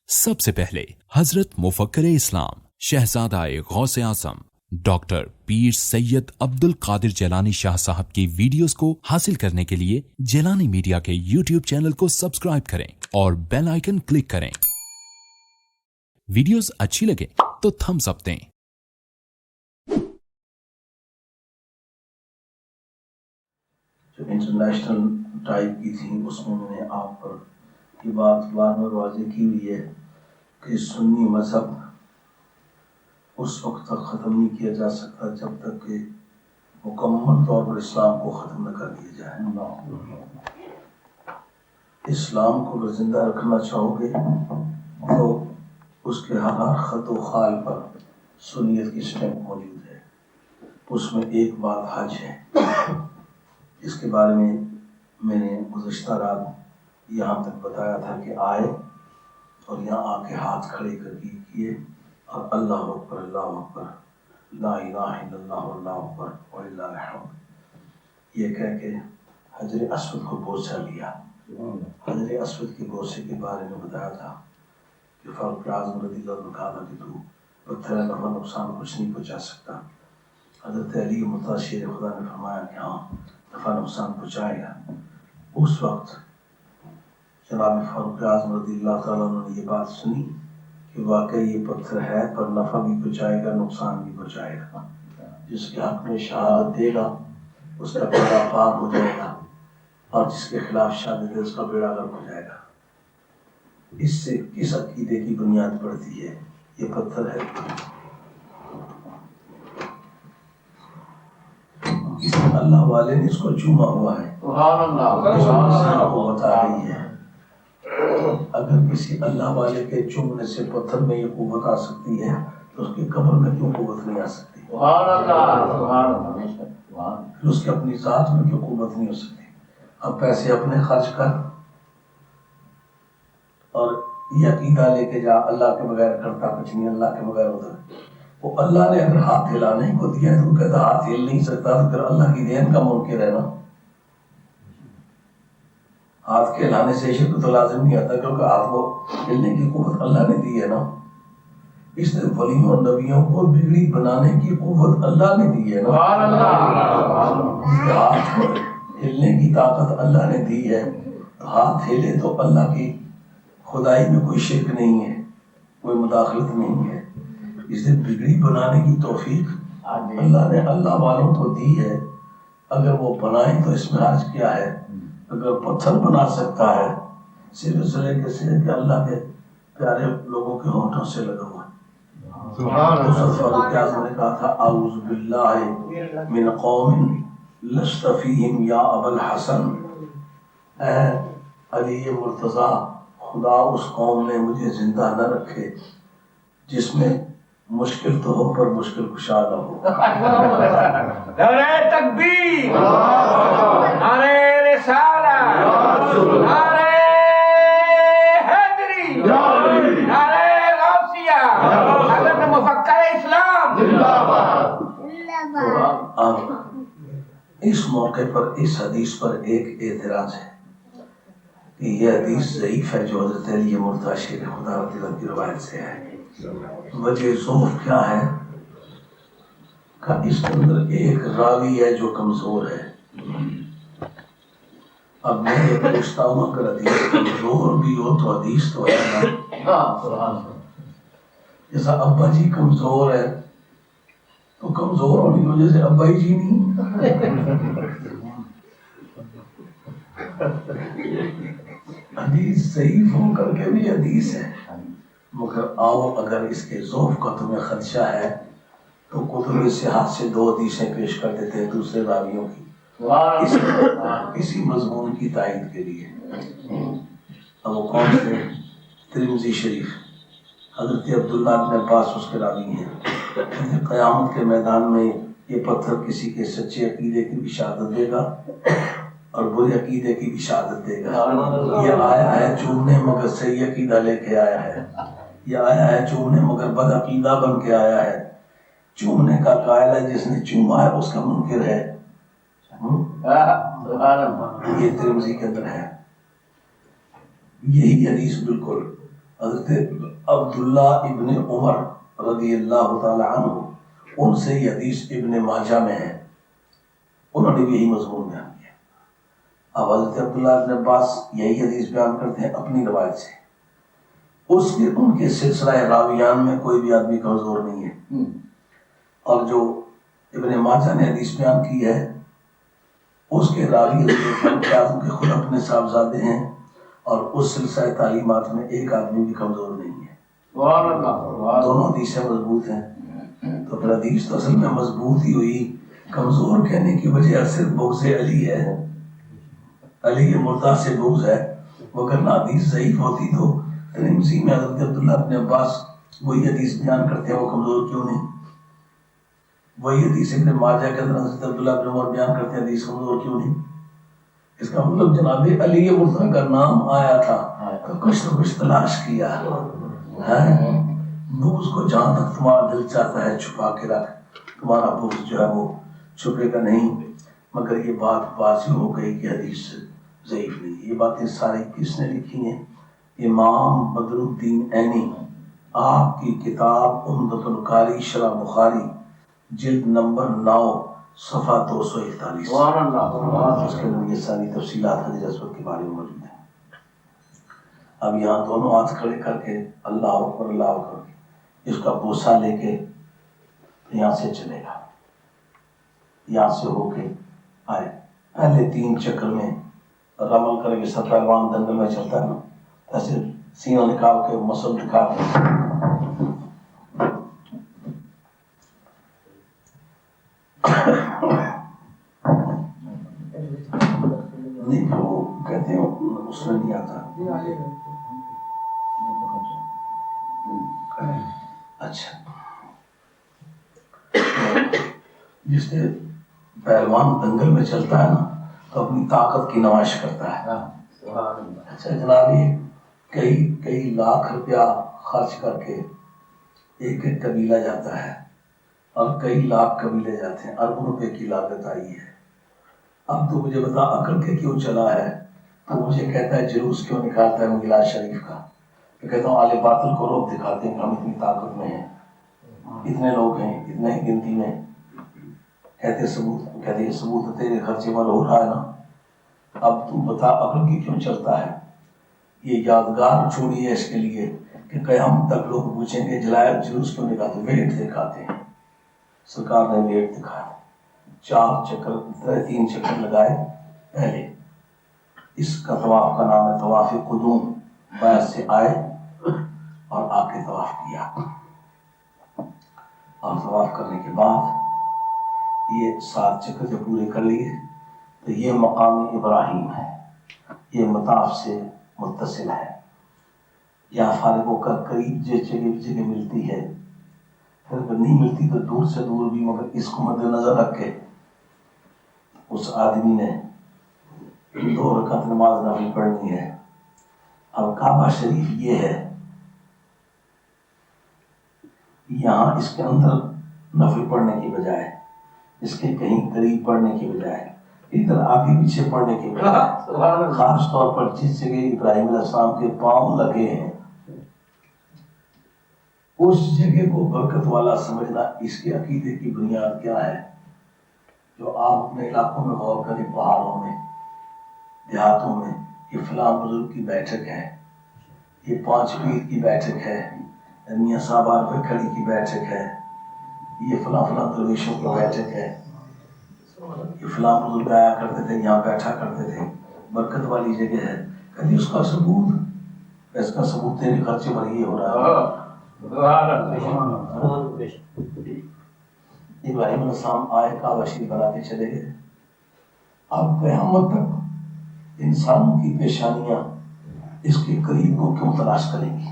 سب سے پہلے حضرت مفکر اسلام شہزادہ غوث اعظم ڈاکٹر پیر سید عبد القادر جیلانی شاہ صاحب کی ویڈیوز کو حاصل کرنے کے لیے جیلانی میڈیا کے یوٹیوب چینل کو سبسکرائب کریں اور بیل آئیکن کلک کریں۔ ویڈیوز اچھی لگے تو تھمز اپ دیں۔ جو انٹرنیشنل ٹائپ کی تھی اس میں نے آپ پر یہ بات بار بار واضح کی ہوئی ہے کہ سنی مذہب اس وقت تک ختم نہیں کیا جا سکتا جب تک کہ مکمل طور پر اسلام کو ختم نہ کر دیا جائے۔ اسلام کو اگر زندہ رکھنا چاہو گے تو اس کے ہر خط و خال پر سنیت کی اسٹیمپ موجود ہے۔ اس میں ایک بات حج ہے، اس کے بارے میں نے گزشتہ رات یہاں تک بتایا تھا کہ آئے اور یہاں آ کے ہاتھ کھڑے کر کے کیے اور اللہ اکبر لا الہ الا اللہ اللہ اکبر وللہ الحمد یہ کہہ کے حجر اسود کو بوسہ لیا۔ حجر اسود کے بوسے کے بارے میں بتایا تھا کہ فاروق اعظم رضی اللہ عنہ کہا تھا کہ تو پتھر نفع نقصان کچھ نہیں پہنچا سکتا۔ حضرت علی متشیر خدا نے فرمایا کہ ہاں نفع نقصان پہنچائے گا۔ اس وقت جناب فاروق اعظم رضی اللہ تعالیٰ عنہ نے یہ بات سنی کہ واقعی یہ پتھر ہے پر نفع بھی پہنچائے گا نقصان بھی پہنچائے گا۔ جس کے حق میں شہادت دے گا اس کا بیڑا پار ہو جائے گا اور جس کے خلاف شہادت دے اس کا بیڑا غرق ہو جائے گا۔ اس سے کس عقیدے کی بنیاد پڑتی ہے؟ یہ پتھر ہے کسی اللہ والے نے اس کو چوما ہوا ہے، وہ بتا رہی ہے اگر کسی اللہ والے کے چومنے سے پتھر میں یہ قوت آ سکتی ہے تو اس کی قبر میں کیوں قوت نہیں آ سکتی؟ پھر اس کی اپنی ذات میں کیوں قوت نہیں ہو سکتی؟ اب پیسے اپنے خرچ کر اور یہ عقیدہ لے کے جا اللہ کے بغیر کرتا کچھ نہیں، اللہ کے بغیر ادھر وہ اللہ نے اگر ہاتھ ہلانے کو دیا ہے تو کہتا ہاتھ ہل نہیں سکتا تو پھر اللہ کی دین کا منکر ہے نا۔ ہاتھ کے ہلانے سے شرک تو لازم نہیں آتا کیونکہ ہاتھ کو ہلنے کی قوت اللہ نے دی ہے نا۔ اس نے ولیوں اور نبیوں کو بگڑی بنانے کی قوت اللہ نے دی ہے نا۔ ہاتھ کو ہلنے کی طاقت اللہ نے دی ہے تو ہاتھ ہلے تو اللہ کی خدائی میں کوئی شرک نہیں ہے، کوئی مداخلت نہیں ہے۔ اسے بگڑی بنانے کی توفیق اللہ نے اللہ والوں کو دی ہے، اگر وہ بنائیں تو اس میں حرج کیا ہے؟ اگر پتھر بنا سکتا ہے صرف اس طریقے سے کہ اللہ کے پیارے لوگوں کے ہونٹوں سے لگا ہوا ہے۔ حضرت فاروق اعظم نے کہا تھا اعوذ باللہ من قوم لست فیہم یا ابا الحسن، اے علی مرتضیٰ خدا اس قوم میں مجھے زندہ نہ رکھے جس میں مشکل تو ہو پر مشکل کشا نہ ہو۔ نعرہ تکبیر، نعرہ رسالت، نعرہ حیدری، نعرہ غوثیہ، حضرت مفکر اسلام۔ اب اس موقع پر اس حدیث پر ایک اعتراض ہے کہ یہ حدیث ضعیف ہے جو حضرت علی مرتضیٰ شیر خدا رضی اللہ عنہ کی روایت سے ہے۔ وجہ ضعف کیا ہے کہ اس کے اندر ایک راوی ہے جو کمزور ہے۔ اب میں یہ پوچھتا ہوں اگر حدیث کمزور بھی ہو تو حدیث تو ہے نا۔ جیسا ابا جی کمزور ہے تو کمزور ہونے کی وجہ سے ابا جی نہیں، حدیث ضعیف ہو کر کے بھی حدیث ہے۔ مگر آؤ اگر اس کے ضعف کا تمہیں خدشہ ہے تو کتب صحاح سے 2 حدیثیں پیش کر دیتے ہیں دوسرے راویوں کی اسی مضمون کی تائید کے لیے۔ اب وہ کون سے؟ ترمذی شریف، حضرت عبداللہ بن عباس اس کے راوی ہیں۔ قیامت کے میدان میں یہ پتھر کسی کے سچے عقیدے کی بھی شہادت دے گا اور برے عقیدے کی بھی شہادت دے گا۔ یہ آیا ہے چومنے مگر صحیح عقیدہ لے کے آیا ہے، یہ آیا ہے چومنے مگر بد عقیدہ بن کے آیا ہے۔ چومنے کا قائل ہے جس نے چوما ہے اس کا منکر ہے۔ یہ ترمذی کے اندر ہے۔ یہی حدیث بالکل حضرت عبداللہ ابن عمر رضی اللہ تعالی عنہ، ان سے یہ حدیث ابن ماجہ میں ہے، انہوں نے بھی یہی مضمون بیان کیا۔ اب حضرت عبداللہ ابن عباس یہی حدیث بیان کرتے ہیں اپنی روایت سے، ان کے سلسلہ راویان میں کوئی بھی آدمی کمزور نہیں ہے، اور جو ابن ماجہ نے حدیث بیان کی ہے اس کے راوی حضرت کے خود اپنے صاحبزادے ہیں، اور اس سلسلہ تعلیمات میں ایک آدمی بھی کمزور نہیں ہے، دونوں حدیثیں مضبوط ہیں۔ تو پھر حدیث تو اصل میں مضبوط ہی ہوئی، کمزور کہنے کی وجہ صرف بغض علی ہے، علی مرتضیٰ سے بغض ہے، وگرنہ حدیث ضعیف ہوتی تو ترمذی میں حضرت عبداللہ ابن عباس وہی حدیث بیان کرتے ہیں، وہ کمزور کیوں نہیں؟ وہی حدیث ابن ماجہ کے اندر حضرت عبداللہ ابن عمر بیان کرتے ہیں، حدیث کمزور کیوں نہیں؟ اس کا مطلب جناب علی مرتضیٰ کا نام آیا تھا تو کچھ نہ کچھ تلاش کیا ہے، بغض کو جہاں تک تمہارا دل چاہتا ہے چھپا کے رکھ، تمہارا بغض جو ہے وہ چھپے گا نہیں۔ مگر یہ بات واضح ہو گئی کہ حدیث ضعیف نہیں۔ یہ باتیں ساری کس نے لکھی ہیں؟ امام بدر الدین عینی، آپ کی کتاب عمدۃ القاری شرح بخاری، جلد نمبر 9 صفحہ 241، اس کے اندر یہ ساری تفصیلات حضرت اسود کے بارے میں موجود ہیں۔ اب یہاں دونوں ہاتھ کھڑے کر کے اللہ اکبر اللہ اکبر، اس کا بوسہ لے کے یہاں سے چلے گا، یہاں سے ہو کے آئے، پہلے 3 چکر میں رمل کر کے سب پہلوان دنگل میں چلتا ہے نا، ایسے سینہ نکال کے مسل دکھا کے نہیں، پھر وہ کہتے ہیں اس میں نہیں آتا۔ اچھا، جس سے پہلوان دنگل میں چلتا ہے نا تو اپنی طاقت کی نمائش کرتا ہے۔ اچھا جناب، یہ کئی لاکھ روپیہ خرچ کر کے ایک قبیلہ جاتا ہے، اور کئی لاکھ قبیلے جاتے ہیں، اربوں روپے کی لاگت آئی ہے۔ اب تو مجھے بتا اکڑ کے کیوں چلا ہے؟ تو مجھے کہتا ہے جلوس کیوں نکالتا ہے میلاد شریف کا؟ میں کہتا ہوں آل باطل کو روب دکھاتے ہیں کہ ہم اتنی طاقت میں ہیں، اتنے لوگ ہیں، اتنے ہی گنتی میں۔ کہتے ثبوت، کہتے یہ ثبوت تیرے خرچے والا ہو رہا ہے نا، اب تم بتا اکڑ کے کیوں چلتا ہے؟ یہ یادگار چھوڑی ہے اس کے لیے کہ قیامت تک لوگ پوچھیں گے جلائے جلوس کیوں نکالتے؟ ویٹ دکھاتے ہیں۔ سرکار نے ویٹ دکھایا، 3 چکر لگائے۔ پہلے اس کا طواف کا نام ہے طواف قدوم، بیت سے آئے اور آ کے طواف کیا، اور طواف کرنے کے بعد یہ 7 چکر جو پورے کر لیے تو یہ مقام ابراہیم ہے، یہ مطاف سے متصل ہے، یا فارغ ہو کر قریب جس جگہ ملتی ہے، پھر اگر نہیں ملتی تو دور سے دور بھی، مگر اس کو مد نظر رکھ کے اس آدمی نے 2 رکعت نماز نفل پڑھنی ہے۔ اب کعبہ شریف یہ ہے، یہاں اس کے اندر نفل پڑھنے کی بجائے، اس کے کہیں قریب پڑھنے کی بجائے، ادھر آگے پیچھے پڑھنے کی بجائے، خاص طور پر جس جگہ ابراہیم علیہ السلام کے پاؤں لگے ہیں اس جگہ کو برکت والا سمجھنا، اس کے عقیدے کی بنیاد کیا ہے؟ جو آپ اپنے علاقوں میں غور کریں، پہاڑوں میں، دیہاتوں میں، یہ فلاں بزرگ کی بیٹھک ہے، یہ 5 پیر کی بیٹھک ہے، میاں صاحب پہ کھڑی کی بیٹھک ہے، یہ فلاں درویشوں کی بیٹھک ہے، یہ فلاں بزرگ آیا کرتے تھے، یہاں بیٹھا کرتے تھے، برکت والی جگہ ہے۔ کہتے اس کا ثبوت تیرے خرچے پر یہ ہو رہا ہے۔ ابراہیم علیہ السلام آئے، کعبہ شریف بنا کے چلے گئے۔ اب قیامت تک انسانوں کی پیشانیاں اس کے قریب کو کیوں تلاش کریں گی؟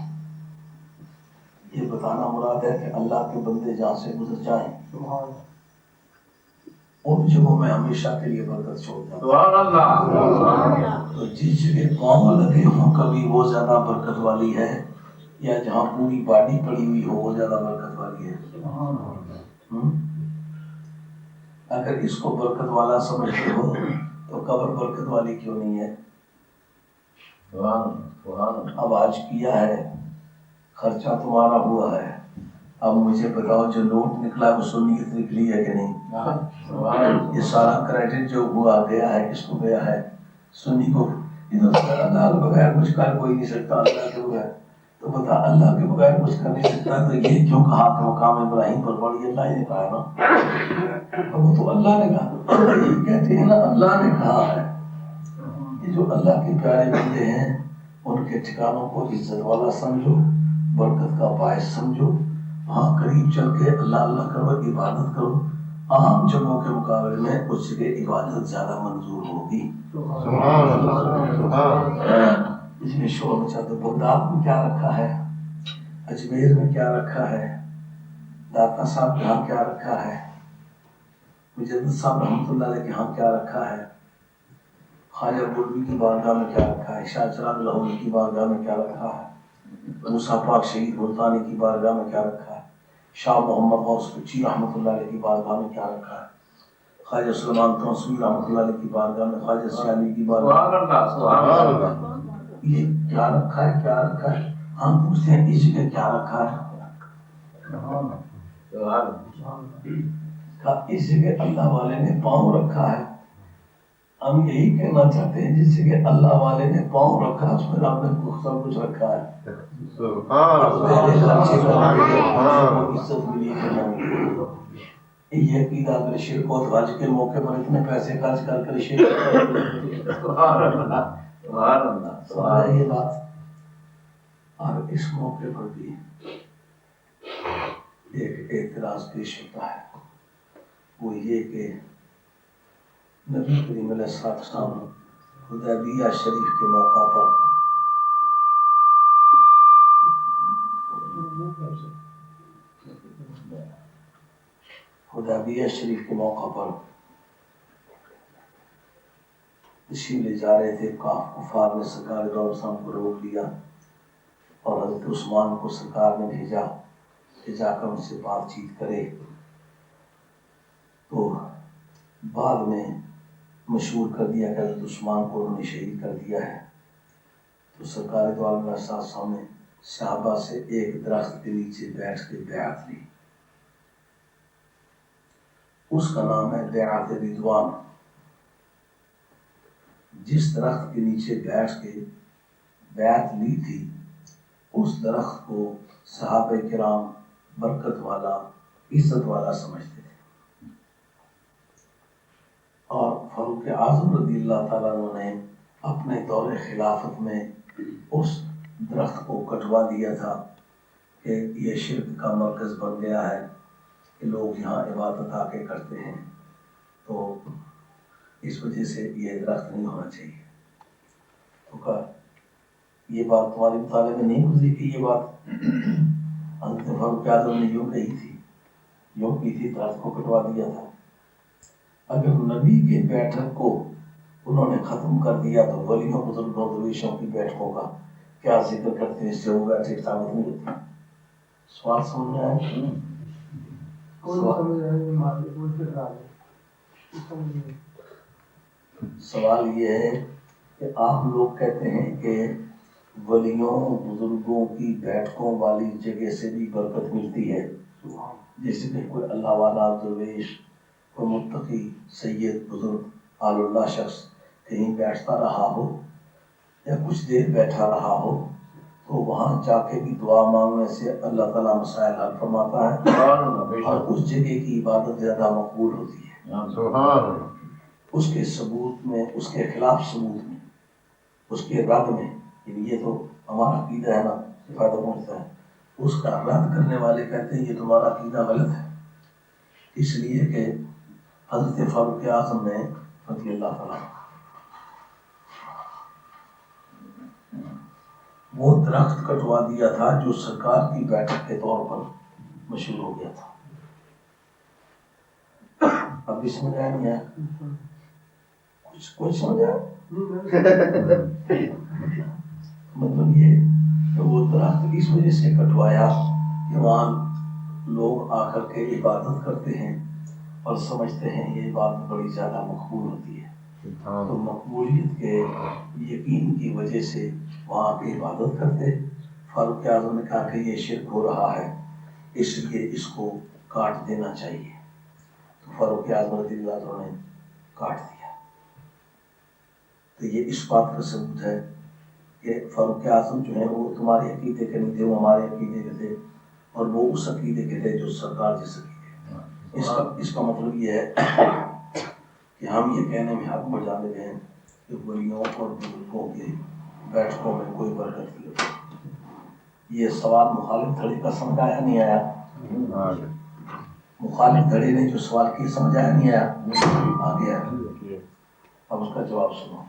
یہ بتانا مراد ہے کہ اللہ کے بندے جہاں سے گزر جائیں ان جگہوں میں ہمیشہ کے لیے برکت چھوڑ جائیں۔ تو جس جگہ پاؤں لگے ہوں کبھی وہ زیادہ برکت والی ہے، یا جہاں پوری باڈی پڑی ہوئی ہو وہ زیادہ برکت والی ہے؟ اگر اس کو برکت والا سمجھتے ہو تو قبر برکت والی کیوں نہیں ہے؟ اب آج کیا ہے خرچہ تمہارا ہوا ہے، اب مجھے بتاؤ جو نوٹ نکلا ہے وہ سنیت نکلی ہے کہ نہیں؟ یہ سارا کریڈٹ جو ہوا گیا ہے کس کو گیا ہے؟ سنی کو۔ اللہ کے بغیر کچھ کر کوئی نہیں سکتا، اللہ کے بغیر تو بتا اللہ کے بغیر کچھ کر نہیں سکتا، تو یہ کیوں کہا کہ مقام ابراہیم پر پڑھی؟ اللہ ہی نے کہا ہے نا، وہ تو اللہ نے کہا، یہ کہتے ہیں نا اللہ نے کہا ہے۔ یہ جو اللہ کے پیارے بندے ہیں ان کے ٹھکانوں کو عزت والا سمجھو، برکت کا باعث سمجھو، وہاں قریب چل کے اللہ اللہ کرو، عبادت کرو، عام جگہوں کے مقابلے میں اس جگہ عبادت زیادہ منظور ہوگی۔ اس میں شور مچا تو بغداد میں کیا رکھا ہے، اجمیر میں کیا رکھا ہے، داتا صاحب کے ہاں کیا رکھا ہے، مجدد صاحب رحمۃ اللہ علیہ کے ہاں کیا رکھا ہے، خواجہ بلبی کی بارگاہ میں کیا رکھا ہے، شاہ چراغ لاہوری کی بارگاہ میں کیا رکھا ہے، موسیٰ پاک شہید ملتانی کی بارگاہ میں کیا رکھا ہے، شاہ محمد غوث بچی رحمۃ اللہ علیہ کی بارگاہ میں کیا رکھا ہے، خواجہ سلیمان توسوی رحمۃ اللہ علیہ کی بارگاہ میں، خواجہ سیالی کی بارگاہ میں یہ کیا رکھا ہے، کیا رکھا ہے؟ ہم پوچھتے ہیں اس جگہ کیا رکھا ہے؟ اس جگہ اللہ والے نے پاؤں رکھا ہے۔ ہم یہی کہنا چاہتے ہیں جس جگہ اللہ والے نے پاؤں رکھا اس میں رب نے سب کچھ رکھا ہے۔ عزت ملی کہ نہ ملی، یہ عقیدہ اگر شرک و حج کے موقع پر اتنے پیسے خرچ کر کر شرک یہ بات۔ اور اس موقع پر بھی ایک اعتراض پیش ہوتا ہے، وہ یہ کہ نبی کریم علیہ السلام حدیبیہ شریف کے موقع پر حدیبیہ شریف کے موقع پر تشریف لے جا رہے تھے، کفار نے سرکار دو علیہ وسلم کو روک لیا اور حضرت عثمان کو سرکار نے بھیجا کہ جا کر ان سے بات چیت کرے، تو بعد میں مشہور کر دیا کہ حضرت عثمان کو انہوں نے شہید کر دیا ہے۔ تو سرکار دو عالم علیہ السلام نے صحابہ سے ایک درخت کے نیچے بیٹھ کے بیعت لی، اس کا نام ہے بیعت رضوان۔ جس درخت کے نیچے بیٹھ کے بیعت لی تھی اس درخت کو صحابہ کرام برکت والا، عزت والا سمجھتے تھے، اور فاروق اعظم رضی اللہ تعالیٰ عنہ نے اپنے دور خلافت میں اس درخت کو کٹوا دیا تھا کہ یہ شرک کا مرکز بن گیا ہے کہ لوگ یہاں عبادت آ کے کرتے ہیں، تو اس وجہ سے یہ درخت نہیں ہونا چاہیے۔ تو کہا یہ بات تمہارے مطالعے میں نہیں گزری کہ یہ بات حضرت فاروق اعظم نے یوں کہی تھی، یوں کی تھی، درخت کو کٹوا دیا تھا۔ اگر نبی کے بیٹھک کو انہوں نے ختم کر دیا تو ولیوں بزرگوں درویشوں کی بیٹھکوں کا کیا ذکر کرتے ہیں؟ اس سے وہ بیٹھک ثابت نہیں ہوتی۔ سوال سمجھ میں آئے؟ سوال یہ ہے کہ آپ لوگ کہتے ہیں کہ ولیوں بزرگوں کی بیٹھکوں والی جگہ سے بھی برکت ملتی ہے، جیسے کہ کوئی اللہ والا درویش، کوئی متقی سید بزرگ آل اللہ شخص کہیں بیٹھتا رہا ہو یا کچھ دیر بیٹھا رہا ہو تو وہاں جا کے بھی دعا مانگنے سے اللہ تعالیٰ مسائل حل فرماتا ہے، اور اس جگہ کی عبادت زیادہ مقبول ہوتی ہے۔ اس کے ثبوت میں، اس کے خلاف ثبوت میں، اس کے رد میں، یہ تو ہمارا عقیدہ ہے نا، فائدہ پہنچتا ہے، اس کا رد کرنے والے کہتے ہیں یہ تمہارا عقیدہ غلط ہے، اس لیے کہ حضرت فاروق اعظم نے رضی اللہ تعالیٰ وہ درخت کٹوا دیا تھا جو سرکار کی بیٹھک کے طور پر مشہور ہو گیا تھا۔ اب بھی سمجھ آیا نہیں ہے؟ کچھ سمجھ آیا؟ مطلب یہ کہ وہ درخت اس وجہ سے کٹوایا کہ وہاں لوگ آ کر کے عبادت کرتے ہیں اور سمجھتے ہیں یہ بات بڑی زیادہ مقبول ہوتی ہے، تو مقبولیت کے یقین کی وجہ سے وہاں پہ عبادت کرتے۔ فاروق اعظم نے کہا کہ یہ شرک ہو رہا ہے، اس لیے اس کو کاٹ دینا چاہیے. تو فاروق اعظم رضی اللہ عنہ نے کاٹ دیا. تو یہ اس بات کا ثبوت ہے کہ فاروق اعظم جو ہیں وہ تمہارے عقیدے کے نہیں تھے، وہ ہمارے عقیدے کے تھے، اور وہ اس عقیدے کے تھے جو سرکار جس عقیدے. اس کا مطلب یہ ہے کہ ہم یہ کہنے میں حق میں جانب ہیں کہ ولیوں اور بزرگوں کے بیٹھکوں میں کوئی برکت نہیں ہوتی. یہ سوال مخالف دھڑے کا سمجھ آیا نہیں آیا؟ مخالف دھڑے نے جو سوال کیا سمجھ آیا نہیں آیا؟ آ گیا. اب اس کا جواب سنو.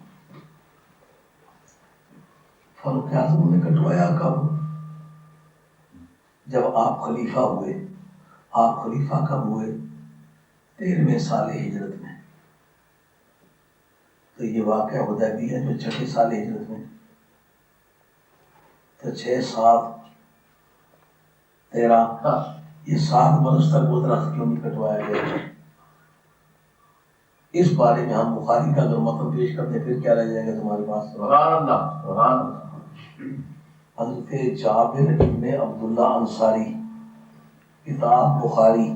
فاروق اعظم نے کٹوایا کب؟ جب آپ خلیفہ ہوئے. آپ خلیفہ کب ہوئے؟ 13ویں سال ہجرت میں. تو یہ واقعہ حدیبیہ جو 6 سال ہجرت میں، تو 6 7 13 یہ 7 برس تک وہ درخت کیوں نہیں کٹوایا گیا؟ اس بارے میں ہم بخاری کا اگر متن پیش کرتے پھر کیا رہ جائے گا تمہارے پاس؟ سبحان اللہ سبحان اللہ. حضرت جابر ابن عبداللہ انصاری کتاب بخاری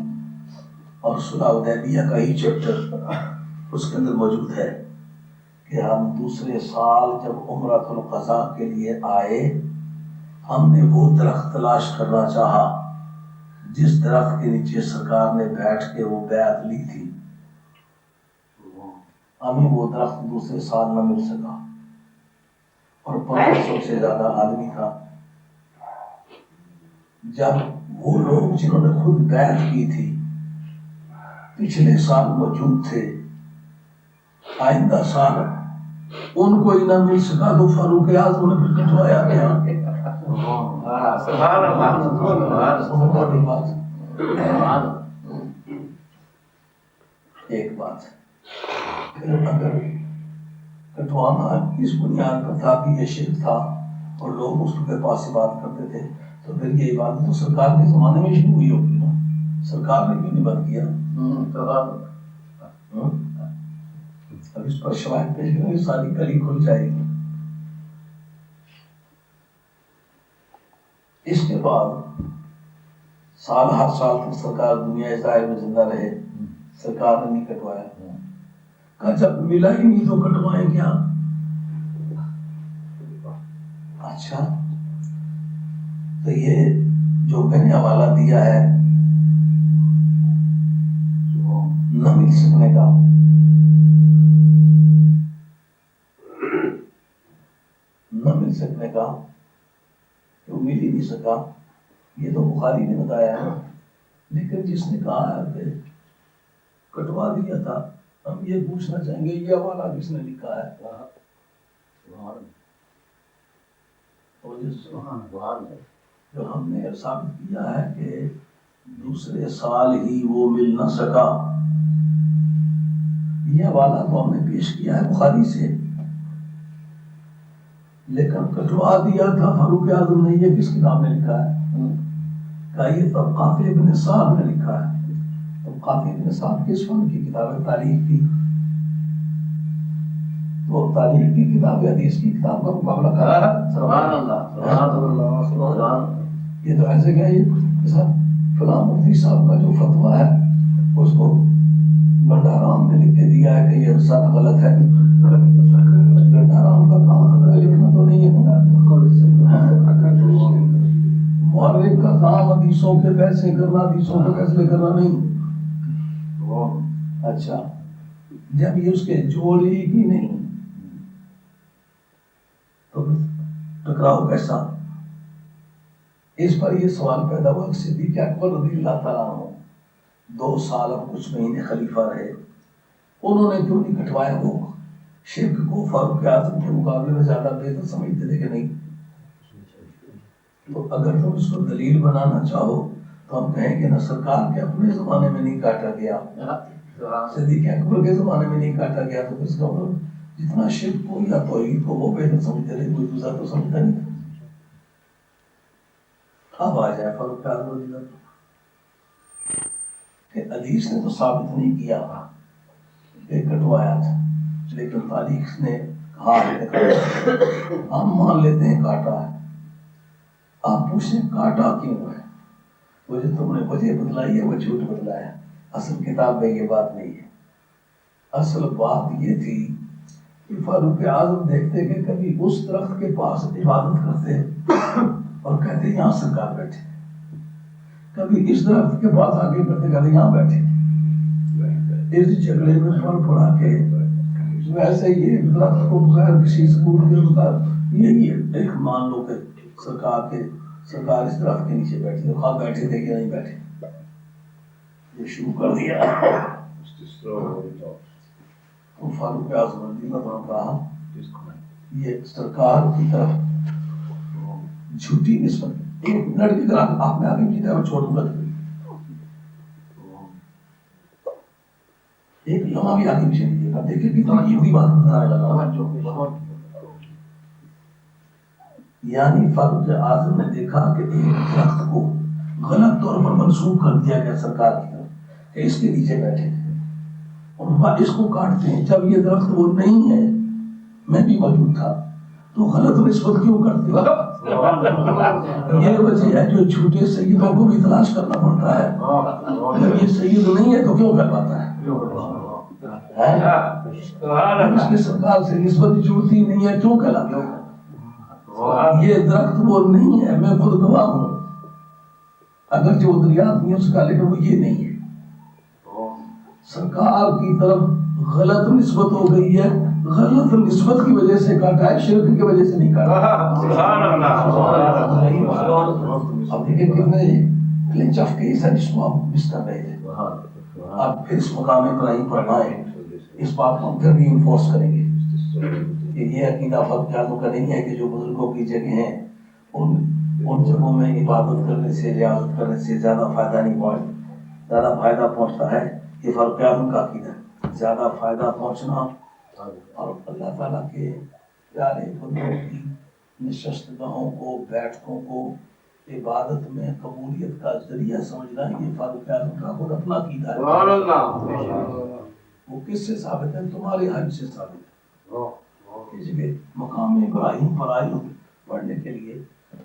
اور صلح حدیبیہ کا ہی چیپٹر اس کے اندر موجود ہے کہ ہم دوسرے سال جب عمرۃ القضاء کے لیے آئے، ہم نے وہ درخت تلاش کرنا چاہا جس درخت کے نیچے سرکار نے بیٹھ کے وہ بیعت لی تھی. ہمیں وہ درخت دوسرے سال نہ مل سکا، اور 500 سے زیادہ آدمی تھا. جب وہ لوگ جنہوں نے خود بیعت کی تھی پچھلے سال موجود تھے، آئندہ سال ان کو ہی نہ مل سکا تو فاروق اعظم نے پھر کٹوایا گیا. سبحان اللہ. ایک بات پھر اگر کٹوانا اس بنیاد پر تھا کہ یہ شرک تھا اور لوگ اس کے پاس سے بات کرتے تھے، تو پھر یہ عبادت تو سرکار کے زمانے میں شروع ہوئی ہوگی نا. سرکار نے کیوں نہیں بند کیا؟ اب اس پر شواہد پیش کریں گے ساری گلی کھل جائے گی. اس کے بعد ہر سال تک سرکار دنیا ظاہر میں زندہ رہے، سرکار نے نہیں کٹوایا. کہا جب ملا ہی نہیں تو کٹوائیں کیا؟ اچھا تو یہ جو میں نے حوالہ دیا ہے نہ مل سکنے کا، نہ مل سکنے کا کہ وہ مل ہی نہیں سکا، یہ تو بخاری نے بتایا ہے. لیکن جس نے کہا ہے کہ کٹوا دیا تھا، ہم یہ پوچھنا چاہیں گے یہ حوالہ کس نے لکھا ہے؟ جو ہم نے ثابت کیا ہے کہ دوسرے سال ہی وہ مل نہ سکا، یہ حوالہ تو ہم نے پیش کیا ہے بخاری سے. لیکن کٹوا دیا تھا فاروق اعظم نے، یہ کس کتاب میں لکھا ہے؟ کہا یہ طبقات ابن سعد نے لکھا ہے. طبقات ابن سعد کس فن کی کتاب ہے؟ تاریخ کی. تو تاریخ کی کتاب حدیث کی کتاب کا مقابلہ کر رہا ہے. سبحان اللہ سبحان اللہ. یہ تو ایسے کہ یہ فلاں مفتی صاحب کا جو فتویٰ ہے اس کو گنڈارام نے لکھ کے دیا ہے کہ یہ سب غلط ہے. گنڈارام کا کام لکھنا تو نہیں ہے. مورخ کا کام حدیثوں کے فیصلے کرنا، حدیثوں کے فیصلے کرنا نہیں. اچھا جب یہ اس کے جوڑی ہی نہیں تو ٹکراؤ کیسا؟ اس پر یہ سوال پیدا ہوا کہ صدیق اکبر رضی اللہ تعالیٰ عنہ 2 سال اور کچھ مہینے خلیفہ رہے، انہوں نے کیوں نہیں کٹوایا؟ وہ شرک کو فاروق اعظم کے مقابلے میں زیادہ بہتر سمجھتے تھے کہ نہیں؟ تو اگر تم اس کو دلیل بنانا چاہو تو ہم کہیں گے نہ سرکار کے اپنے زمانے میں نہیں کاٹا گیا، صدیق اکبر کے زمانے میں نہیں کاٹا گیا، تو اس کا جتنا شرک کو یا توحید کو وہ بہتر سمجھتے رہے، کوئی دوسرا تو سمجھتا نہیں تھا. اب آ جائے فاروق اعظم کہ حدیث نے تو ثابت نہیں کیا کہ کٹوایا تھا، لیکن تاریخ نے کہا ہے ہم مان لیتے ہیں کاٹا ہے. آپ پوچھیں کاٹا کیوں ہے؟ وہ جو تم نے وجہ بتلائی ہے وہ جھوٹ بتلایا، اصل کتاب میں یہ بات نہیں ہے۔ اصل بات یہ تھی کہ فاروق اعظم دیکھتے کہ کبھی اس درخت کے پاس عبادت کرتے اور کہتے یہاں سرکار بیٹھے، کبھی اس درخت کے پاس آگے کرتے کہتے یہاں بیٹھے۔ اس جھگڑے میں پڑ پڑا کے ویسے یہ درخت کو بغیر کسی سکول کے مطابق یہی ہے، ایک مان لو کہ سرکار اس درخت کے نیچے بیٹھے، خواہ بیٹھے تھے کہ نہیں بیٹھے، یہ شروع کر دیا۔ تو فاروق اعظم رضی اللہ عنہ کہا یہ سرکار کی طرف جھوٹی نسبت، ایک منٹ کی طرح آپ نے آگے کی طرف چھوڑ دوں گا، ایک لمحہ بھی آگے پیچھے نہیں دیکھا، دیکھیں کتنی قیمتی بات بتانے لگا۔ یعنی فاروق اعظم نے دیکھا کہ ایک درخت کو غلط طور پر منسوخ کر دیا گیا سرکار کی طرف کہ اس کے نیچے بیٹھے تھے، اور اس کو کاٹتے ہیں جب یہ درخت وہ نہیں ہے، میں بھی موجود تھا، تو غلط نسبت کیوں کرتے ہو؟ یہ وجہ ہے جو جھوٹے سیدوں کو بھی تلاش کرنا پڑتا ہے، جب یہ سید نہیں ہے تو کیوں کر پاتا ہے؟ اس کے سرکار سے نسبت جڑتی نہیں ہے کیوں کہلاتا ہے؟ یہ درخت وہ نہیں ہے، میں خود گواہ ہوں، اگر جو دریافت نہیں اس کا، لیکن وہ یہ نہیں ہے، سرکار کی طرف غلط نسبت ہو گئی ہے، غلط نسبت کی وجہ سے کاٹا ہے، شرک کی وجہ سے نہیں کاٹا۔ اب دیکھیں کتنے کلنچ آف کیس ہے جس کو آپ مس کر رہے تھے، آپ پھر اس مقام ابراہیم پر آئے، اس بات کو پھر ری انفورس کریں گے کہ یہ عقیدہ فرق اعظم کا نہیں ہے کہ جو بزرگوں کی جگہ ہیں ان جگہوں میں عبادت کرنے سے، ریاضت کرنے سے زیادہ فائدہ نہیں پہنچتا، زیادہ فائدہ پہنچتا ہے، یہ فرق اعظم کا عقیدہ ہے، زیادہ فائدہ پہنچنا اور اللہ تعالیٰ کے پیارے بندوں کی نشست گاہوں کو، بیٹھکوں کو عبادت میں قبولیت کا ذریعہ سمجھنا، یہ فاروق اعظم کا خود اپنا عقیدہ ہے۔ وہ کس سے ثابت ہے؟ تمہارے حج سے ثابت ہے۔ اس جگہ مقام ابراہیم پر آئے پڑھنے کے لیے،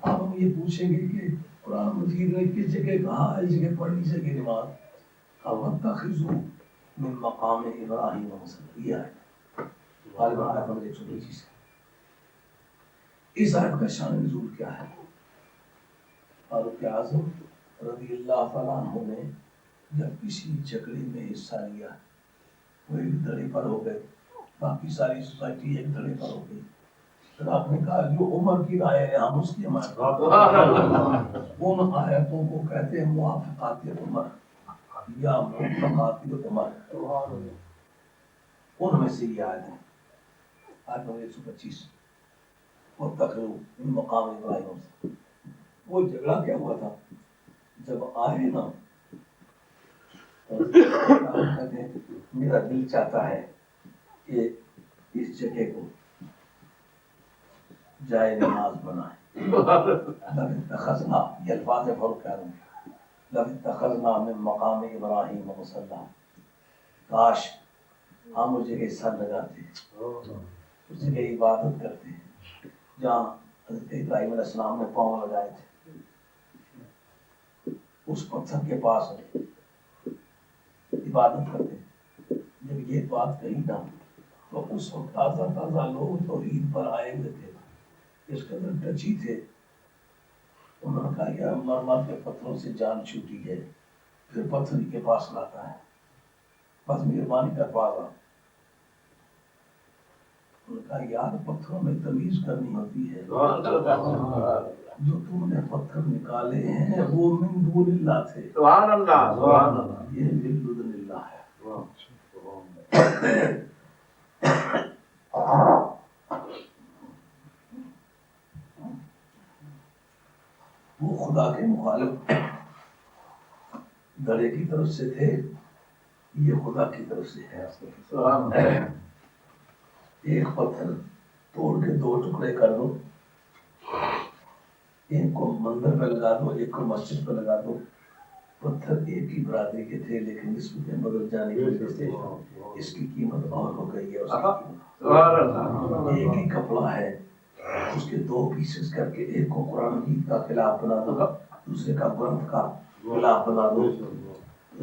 اب ہم یہ پوچھیں گے کہ قرآن مجید نے کس جگہ کہا اس جگہ پڑھنی چاہیے نماز؟ وَاتَّخِذُوا مِن مَقَامِ إِبْرَاهِيمَ مُصَلًّى، یہ آیت غالباً آیت نمبر 125 ہے۔ اس آیت کا شان نزول کیا ہے؟ فاروق اعظم رضی اللہ تعالیٰ عنہ نے جب کسی جھگڑے میں حصہ لیا، وہ ایک دھڑے پر ہو گئے، باقی ساری سوسائٹی ایک دھڑے پر ہو گئی، پھر آپ نے کہا جو عمر کی رائے ہے ہم اس کی حمایت کرتے ہیں، ان آیتوں کو کہتے ہیں موافقات عمر یا موافقات عمر، ان میں سے یہ آیت ہے، آیت نمبر 125، وَاتَّخِذُوا مِن مَقَامِ إِبْرَاهِيمَ۔ وہ جھگڑا کیا ہوا تھا؟ جب آئے نا کہتے ہیں میرا دل چاہتا ہے کہ اس جگہ کو جائے نماز بنائے، لَوِ اتَّخَذْنَا، یہ الفاظ ہے فاروق اعظم، لَوِ اتَّخَذْنَا مِن مَقَامِ إِبْرَاهِيمَ مُصَلًّى، کاش ہم اس جگہ سر لگاتے، اس جگہ عبادت کرتے جہاں حضرت ابراہیم علیہ السلام نے پاؤں لگائے تھے، اس پتھر کے پاس عبادت کرتے۔ جب یہ بات کہی نا تو اس وقت تازہ تازہ لوگ توحید پر آئے ہوئے تھے، اس قدر ٹچی تھے، انہوں نے کہا یار مر مر کے پتھروں سے جان چھوٹی ہے، پھر پتھر کے پاس لاتا ہے، بس مہربانی کر پاگا۔ انہوں نے کہا یار پتھروں میں تمیز کرنی ہوتی ہے، جو تم نے پتھر نکالے ہیں وہ من دون اللہ تھے، سبحان اللہ، سبحان اللہ، یہ من دون اللہ ہے۔ وہ خدا کے مخالف گڑے کی طرف سے تھے، یہ خدا کی طرف سے ہے۔ سبحان اللہ، ایک پتھر توڑ کے دو ٹکڑے کر دو، ایک کو مندر پہ لگا دو، ایک کو مسجد پہ لگا دو، پتھر ایک ہی برادری کے تھے لیکن نسبتیں بدل جانے کی وجہ سے اس کی قیمت اور ہو گئی ہے، اس کی قیمت ایک ہی کپڑا ہے اس کے دو پیسز کر کے ایک کو قرآن مجید کا خلاف بنا دو، دوسرے کا گرنتھ کا خلاف بنا دو.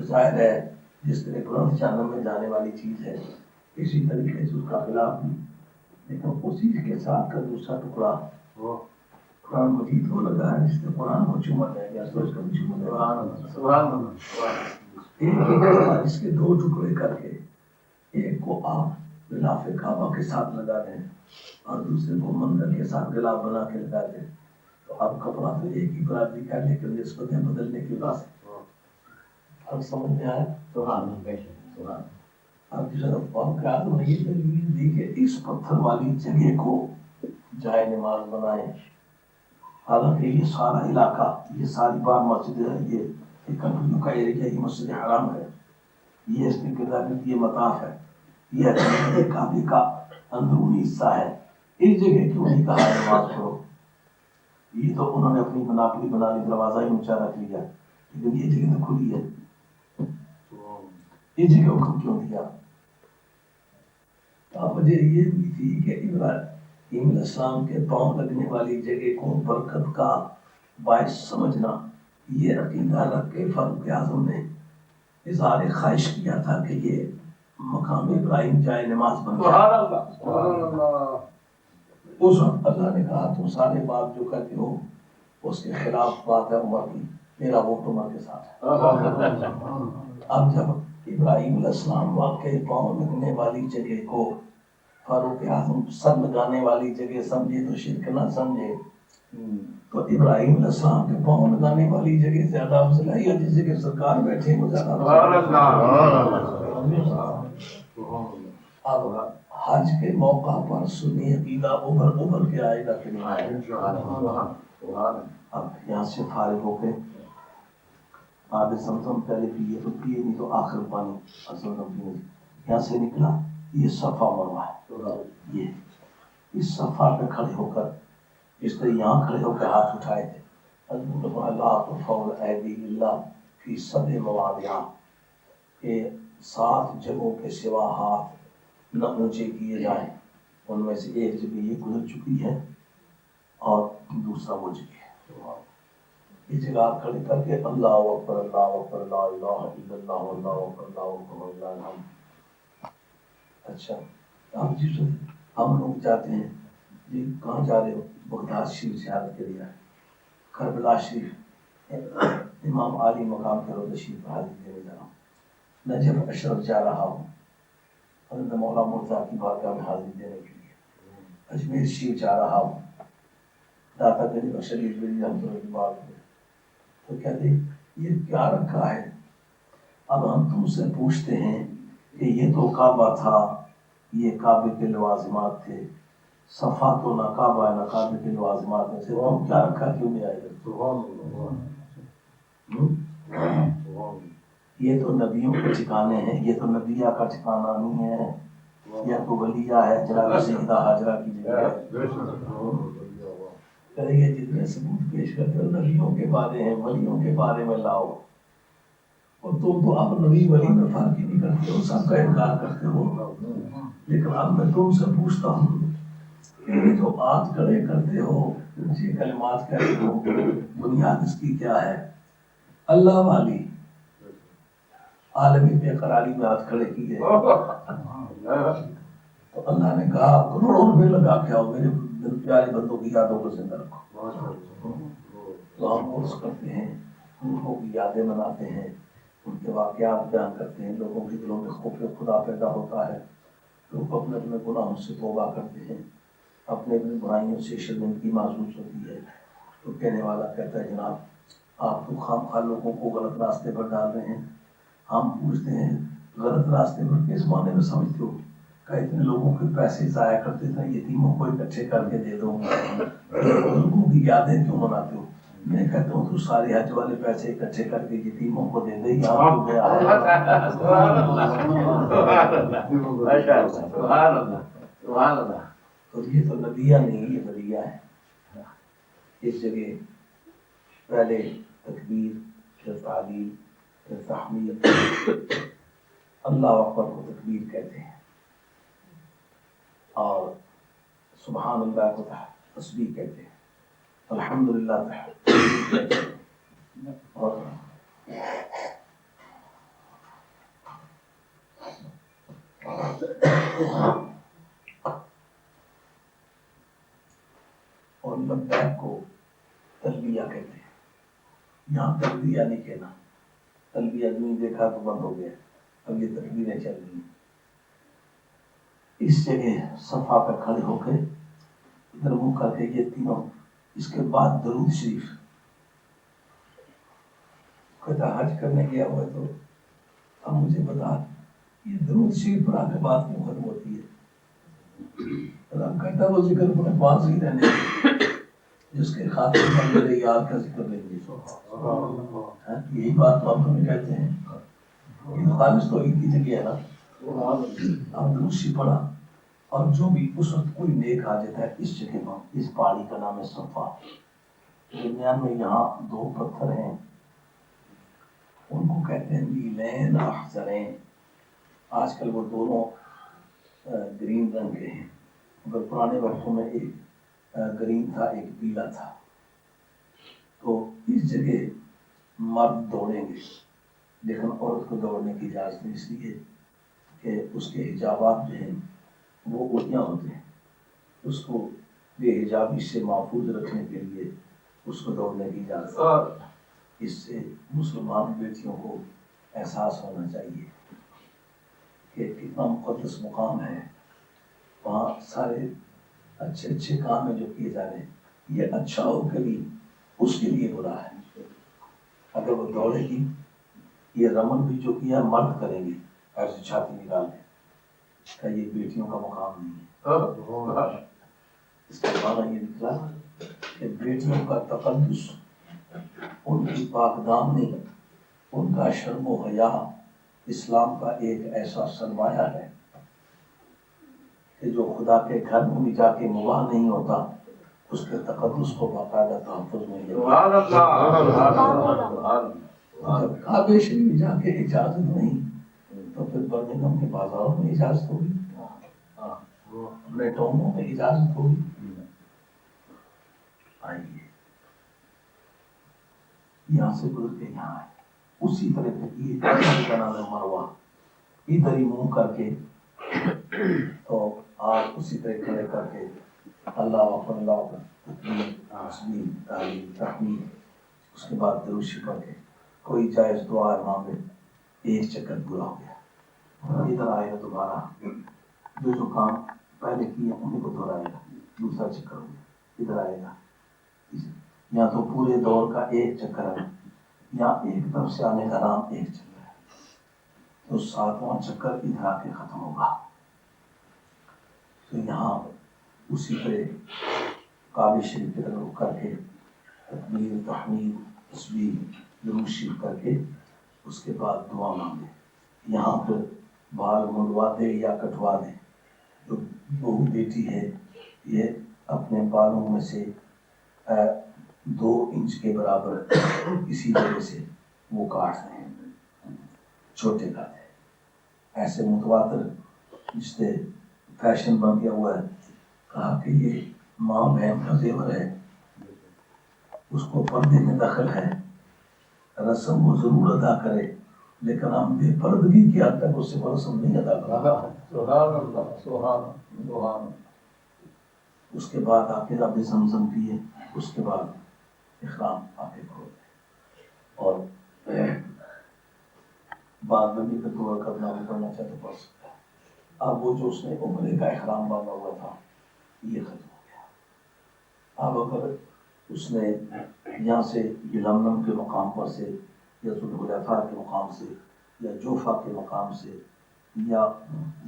ظاہر ہے جس طرح گرنتھ جہنم میں جانے والی چیز ہے اسی طریقے سے اس کا خلاف بھی، لیکن اسی کے ساتھ کا دوسرا ٹکڑا قرآن مجید کو لگا ہے جس نے قرآن کو چوما جائے گا تو اس کا بھی چوما جائے گا. اس کے دو ٹکڑے کر کے ایک کو آپ غلاف کعبہ کے ساتھ لگا دیں اور دوسرے کو مندر کے ساتھ غلاف بنا کے لگا دیں تو آپ کپڑا تو ایک ہی برادری کا لیکن نسبتیں بدلنے کی وجہ سے فرق سمجھ میں آیا. اب جب اعظم نے یہ تجویز دی کہ اس پتھر والی جگہ کو جائے نماز بنائیں، حالانکہ یہ سارا علاقہ، یہ ساری بار مسجد ہے، یہ کنٹرول کا ایریا، یہ مسجد حرام ہے، یہ اس میں گردابی یہ مطاف ہے، یہ کعبے کا اندرونی حصہ ہے، اس جگہ کیوں نہیں کہا نماز پڑھو؟ یہ تو انہوں نے اپنی مناپلی بنا لی، دروازہ ہی اونچا رکھ لیا، لیکن یہ جگہ تو کھلی ہے، یہ جگہ حکم کیوں دیا؟ وجہ یہ بھی تھی کہ ابراہیم علیہ السلام کے پاؤں لگنے والی جگہ کو برکت کا باعث سمجھنا، یہ عقیدہ رکھ کے فاروق اعظم نے اظہار خواہش کیا تھا کہ یہ مقام ابراہیم جائے نماز بن جائے. اس وقت اللہ نے کہا تم سارے بات جو کہتے ہو اس کے خلاف بات ہے عمر کی، میرا ووٹ عمر کے ساتھ ہے. اب جب ابراہیم علیہ السلام واقعی پاؤں لگنے والی جگہ کو فاروق اعظم سر لگانے والی جگہ سمجھے تو شرک نہ سمجھے، تو ابراہیم علیہ السلام کے پاؤں لگانے والی جگہ زیادہ افضل ہے یا جس جگہ سرکار بیٹھے وہ زیادہ افضل ہے؟ اب حج کے موقع پر سنی عقیدہ ابھر کے آئے گا کہ نہیں آئے گا؟ اب یہاں سے فارغ ہو کے آب زمزم پہلے پیے تو پیے نہیں تو آخر پانی زمزم پیے. یہاں سے نکلا یہ صفا مروا ہے، یہ اس صفا پہ کھڑے ہو کر اس طرح یہاں کھڑے ہو کے ہاتھ اٹھائے تھے. اللہ ترفعوا الایدی الا فی 7 مواضع، کہ 7 جگہوں کے سوا ہاتھ نہ اونچے کیے جائیں. ان میں سے ایک جگہ یہ گزر چکی ہے اور دوسرا وہ جگہ ہے. یہ جگہ کھڑے کر کے اللہ اکبر اللہ اکبر لا الہ الا اللہ اللہ اکبر اللہ اکبر اللہ الحمد. اچھا اب جی ہم لوگ جاتے ہیں، جی کہاں جا رہے ہو؟ بغداد شریف زیارت کے لیے، کربلا شریف امام علی مقام کے روضہ شریف پر حاضری دینے جا رہا ہوں، نجف اشرف جا رہا ہوں حضرت مولا مرزا کی بارگاہ میں حاضری دینے کے لیے، اجمیر شریف جا رہا ہوں داتا گنج شریف بری رحمۃ اللہ کی بات میں. تو کہتے یہ کیا رکھا ہے؟ اب ہم تم سے پوچھتے ہیں کہ یہ تو کعبہ تھا، یہ کعبے کے لوازمات تھے، صفا تو نہ کعبہ نہ کعبے کے لوازمات میں سے تم کیا رکھا کیوں نہیں آئے؟ یہ تو نبیوں کے ٹھکانے ہیں، یہ تو نبیہ کا ٹھکانہ نہیں ہے، یا تو ولیہ ہے جناب سیدہ ہاجرہ کی جگہ ہے. کہتے ہیں جتنے ثبوت پیش کرتے ہو نبیوں کے بارے ہیں، ولیوں کے بارے میں لاؤ، اور تم تو اب نبی ولی میں فرق ہی نہیں کرتے ہو، سب کا انکار کرتے ہو. لیکن اب میں تم سے پوچھتا ہوں کہ یہ جو آج کھڑے کرتے ہو، یہ کلمات کہتے ہو، بنیاد اس کی کیا ہے؟ اللہ والی عالمی بے قراری میں ہاتھ کھڑے کیے تو اللہ نے کہا کروڑوں روپے لگا کے آؤ، میرے پیارے بندوں کی یادوں کو زندہ رکھو. تو ہم عرس کرتے ہیں، لوگوں کی یادیں مناتے ہیں، ان کے واقعات بیان کرتے ہیں، لوگوں کے دلوں میں خوف خدا پیدا ہوتا ہے، لوگ اپنے اپنے گناہوں سے توبہ کرتے ہیں، اپنے اپنے برائیوں سے شرمندگی محسوس ہوتی ہے. تو کہنے والا کہتا ہے جناب آپ تو خام خواہ لوگوں کو غلط راستے پر ڈال رہے ہیں. ہم پوچھتے ہیں غلط راستے پر کس معنی میں سمجھتے ہو؟ کہ اتنے لوگوں کے پیسے ضائع کرتے تھے، یتیموں کو اکٹھے کر کے دے دو، لوگوں کی یادیں کیوں مناتے ہو؟ میں کہتا ہوں تو سارے حج والے پیسے اکٹھے کر کے یتیموں کو دے دے، یہاں کیوں گیا ہے؟ تو یہ تو نبیہ نہیں، یہ ولیہ ہے. اس جگہ پہلے تکبیر، پھر تعلیل، پھر تحمید. اللہ اکبر کو تکبیر کہتے ہیں اور سبحان اللہ کو تسبیح کہتے ہیں، الحمدللہ تسبیح کہتے ہیں، اور لبیک کو تلبیہ کہتے ہیں۔ یہاں تلبیہ نہیں کہنا، تلبیہ نہیں دیکھا تو بند ہو گیا، اب یہ تکبیریں چل رہی ہیں۔ اس جگہ صفا پہ کھڑے ہو کے ادھر منہ کر کے یہ تینوں، اس کے بعد درود شریف، کہتا حج کرنے گیا ہوا تو اب مجھے بتا یہ درود شریف پر آگے بات کیوں ختم ہوتی ہے؟ رب کہتا وہ ذکر پورے پاس ہی رہنے جس کے خاطر پر میرے یار کا ذکر لیں گے، یہی بات تو آپ ہمیں کہتے ہیں، یہ خالص تو عید کی جگہ ہے نا۔ اب درود شریف پڑھا، اور جو بھی اس وقت کوئی نیک حاجت ہے اس جگہ پر، اس پہاڑی کا نام ہے صفا، درمیان میں یہاں دو پتھر ہیں، ان کو کہتے ہیں نیلین احزرین۔ آج کل وہ دونوں گرین رنگ کے ہیں، مگر پرانے وقتوں میں ایک گرین تھا ایک پیلا تھا۔ تو اس جگہ مرد دوڑیں گے لیکن عورت کو دوڑنے کی اجازت نہیں، اس لیے کہ اس کے حجابات جو ہیں وہ اٹیاں ہوتے ہیں، اس کو بے حجابی سے محفوظ رکھنے کے لیے اس کو دوڑنے کی اجازت ہے۔ اس سے مسلمان بیٹیوں کو احساس ہونا چاہیے کہ کتنا مقدس مقام ہے، وہاں سارے اچھے اچھے کام ہیں جو کیے جا رہے ہیں، یہ اچھا ہو کے بھی اس کے لیے برا ہے۔ اگر وہ دوڑے گی، یہ رمن بھی جو کیا مرد کریں گے ایسے چھاتی نکال کے، کہ یہ بیٹیوں کا مقام نہیں ہے۔ اس کا معنی یہ نکلا کہ بیٹیوں کا تقدس، ان کی پاک دامنی، ان کا شرم و حیا اسلام کا ایک ایسا سرمایہ ہے کہ جو خدا کے گھر میں بھی جا کے مباح نہیں ہوتا، اس کے تقدس کو باقاعدہ تحفظ میں ہے۔ جب کعبے شریف جا کے اجازت نہیں تو پھر برمنگھم کے بازاروں میں اجازت ہوگی، پلیٹفارموں میں اجازت ہوگی۔ آئیے یہاں سے گزر کے یہاں آئے، اسی طرح سے یہ کا نام ہے مروہ، ادھر ہی منہ کر کے تو آپ اسی طرح کھڑے کر کے اللہ اکبر اللہ اکبر، تکبیر تسبیح تحلیل تحمید، اس کے بعد درود شریف پڑھ کے کوئی جائز دعا مانگے، ایک چکر پورا ہو گیا۔ ادھر آئے گا دوبارہ، جو کام پہلے کیے انہیں کو دہرائے گا، دوسرا چکر ہو گیا، ادھر آئے گا، یا تو پورے دور کا ایک چکر ہے، یا ایک طرف سے آنے کا نام ایک چکر ہے، تو ساتواں چکر ادھر آ کے ختم ہوگا۔ تو یہاں اسی طرح کعبہ شریف کی طرف کر کے تکبیر تحمید تسبیح درود شریف کر کے اس کے بعد دعا مانگے۔ یہاں پہ بال منڈوا دے یا کٹوا دے، جو بہو بیٹی ہے یہ اپنے بالوں میں سے 2 انچ کے برابر کسی جگہ سے وہ کاٹ دیں، چھوٹے کاٹے، ایسے متواتر جس سے فیشن بن گیا ہوا ہے، کہا کہ یہ ماں بہن کا زیور ہے، اس کو پردے میں دخل ہے، رسم وہ ضرور ادا کرے لیکن ہم بے پردگی کی حد تک اس سے وہ رسم نہیں ادا کرتا۔ سبحان اللہ سبحان سبحان۔ اس کے بعد آ کے آب زمزم پیے، اس کے بعد احرام آ کے کھول دے، اور بعد میں بھی دعا کرنا بھی پڑنا چاہے تو پڑھ سکتا ہے۔ اب وہ جو اس نے عمرے کا احرام باندھا ہوا تھا یہ ختم ہو گیا۔ اب اگر اس نے یہاں سے یلملم کے مقام پر سے یا ذوالحلیفہ کے مقام سے یا جوفہ کے مقام سے یا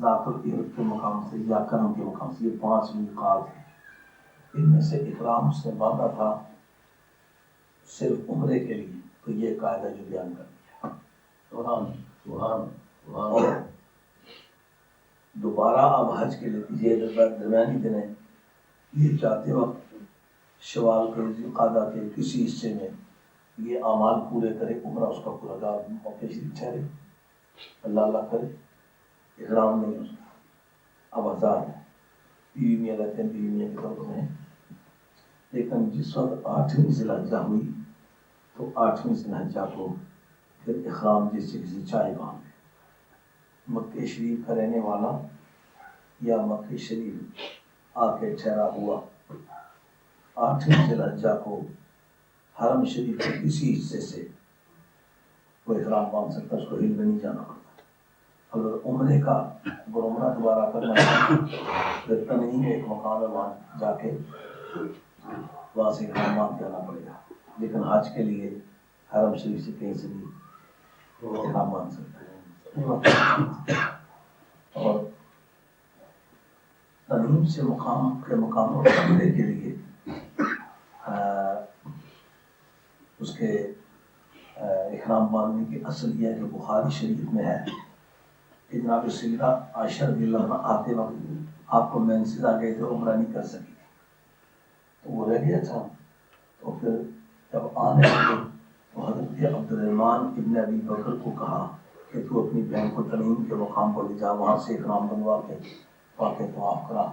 ذات العرق کے مقام سے یا کرم کے مقام سے، یہ 5 میقات ہیں، ان میں سے احرام اس نے باندھا تھا صرف عمرے کے لیے، تو یہ قاعدہ جو بیان کر دیا۔ سبحان سبحان سبحان۔ اور دوبارہ اب حج کے لیے یہ درمیانی دن ہے، یہ جاتے وقت شوال کے ذوالقعدہ کے کسی حصے میں یہ اعمال پورے کرے، عمرہ اس کا پورا گا، موقع شریف ٹھہرے، اللہ اللہ کرے، احرام نہیں اس کا۔ اب آزاد ہے، بیوی میاں رہتے ہیں، بیوی میاں کے طور پر ہیں، لیکن جس وقت 8ویں ذی الحجہ ہوئی تو 8ویں ذی الحجہ کو پھر احرام جیسے کسی چائے باندھے. مکہ شریف کا رہنے والا یا مکہ شریف آ کے ٹھہرا ہوا 8ویں ذی الحجہ کو حرم شریف کے کسی حصے سے وہ احرام باندھ سکتا ہے، اس کو ہل میں نہیں جانا پڑتا. اگر عمرے کا عمرہ دوبارہ کرنا ہے پھر تنعیم ایک مقام ہے، وہاں جا کے وہاں سے احرام باندھ کے آنا پڑے گا. لیکن حج کے لیے حرم شریف سے کہیں سے بھی احرام باندھ سکتا ہے. اور تنعیم سے مقام کے مقام عمرے کے لیے اس کے احرام باندھنے کی اصل یہ ہے کہ بخاری شریف میں ہے کہ جناب سیدہ عائشہ رضی اللہ عنہ آتے وقت آپ کو منسد آ گئے تھے، عمرہ نہیں کر سکی تھی تو وہ رہ گیا تھا. تو پھر جب آنے لگے تو حضرت عبد الرحمن ابن ابی بکر کو کہا کہ تو اپنی بہن کو تنعیم کے مقام پر لے جا، وہاں سے احرام بنوا کے واقع طواف کرا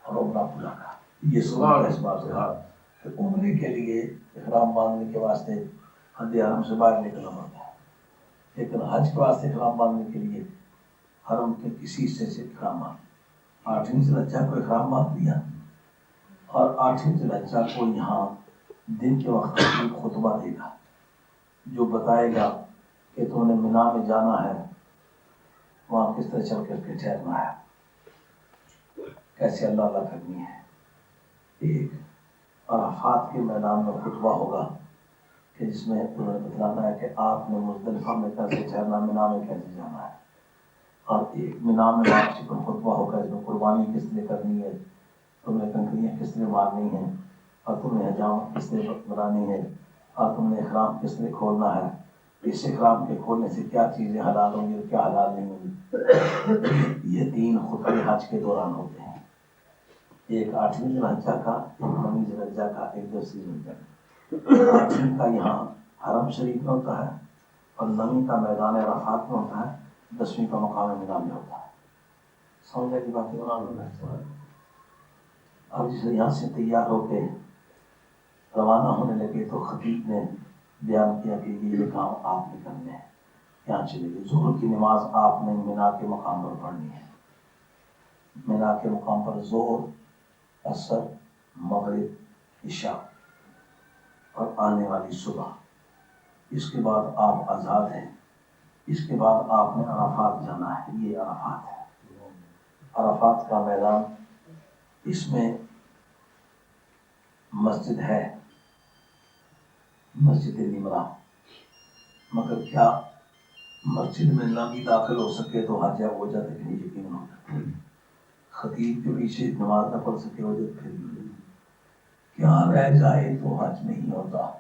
اور عمرہ پورا کرا. یہ سوال ہے اس بات سے. کہ عمرے کے لیے احرام باندھنے کے واسطے حد حرم سے باہر نکلنا پڑتا ہے، لیکن حج کے واسطے احرام باندھنے کے لیے حرم کے کسی حصے سے احرام باندھ. 8ویں ذی الحجہ کو احرام باندھ دیا اور 8ویں ذی الحجہ کو یہاں دن کے وقت ایک خطبہ دے گا جو بتائے گا کہ تم نے مینا میں جانا ہے، وہاں کس طرح چل کر کے ٹھہرنا ہے، کیسے اللہ اللہ کرنی ہے. ایک عرفات کے میدان میں خطبہ ہوگا کہ جس میں انہوں نے بتلانا ہے کہ آپ نے مزدلفہ میں کیسے ٹھہرنا، مینا میں کیسے جانا ہے. اور ایک مینا میں واپسی پر خطبہ ہوگا جس میں قربانی کس طرح کرنی ہے، تم نے کنکریاں کس طرح مارنی ہیں، اور تم نے حجامت کس طرح بنانی ہے، اور تم نے احرام کس طرح کھولنا ہے، اس احرام کے کھولنے سے کیا چیزیں حلال ہوں گی اور کیا حلال نہیں ہوں گی. یہ 3 خطبے حج کے دوران ہوتے ہیں، ایک 8ویں ذی الحجہ کا، ایک 9ویں ذی الحجہ کا، ایک 10ویں ذی الحجہ کا. 8ویں کا یہاں حرم شریف میں ہوتا ہے اور 9ویں کا میدان عرفات میں ہوتا ہے، 10ویں کا مقام مینا میں ہوتا ہے. سمجھا کی بات ہے. اب جس یہاں سے تیار ہو کے روانہ ہونے لگے تو خطیب نے بیان کیا کہ یہ کام آپ نے کرنے ہیں. یہاں چلے گئے، ظہر کی نماز آپ نے مینا کے مقام پر پڑھنی ہے. مینا کے مقام پر ظہر، عصر، مغرب، عشاء اور آنے والی صبح. اس کے بعد آپ آزاد ہیں. اس کے بعد آپ نے عرفات جانا ہے. یہ عرفات ہے، عرفات کا میدان. اس میں مسجد ہے، مسجد نمرہ، مگر کیا مسجد میں نہ بھی داخل ہو سکے تو حج یا وجہ تک نہیں یقین ہوتا. خطیب کے پیچھے نماز نہ پڑھ سکے وجہ پھر بھی کیا رہ جائے تو حج نہیں ہوتا.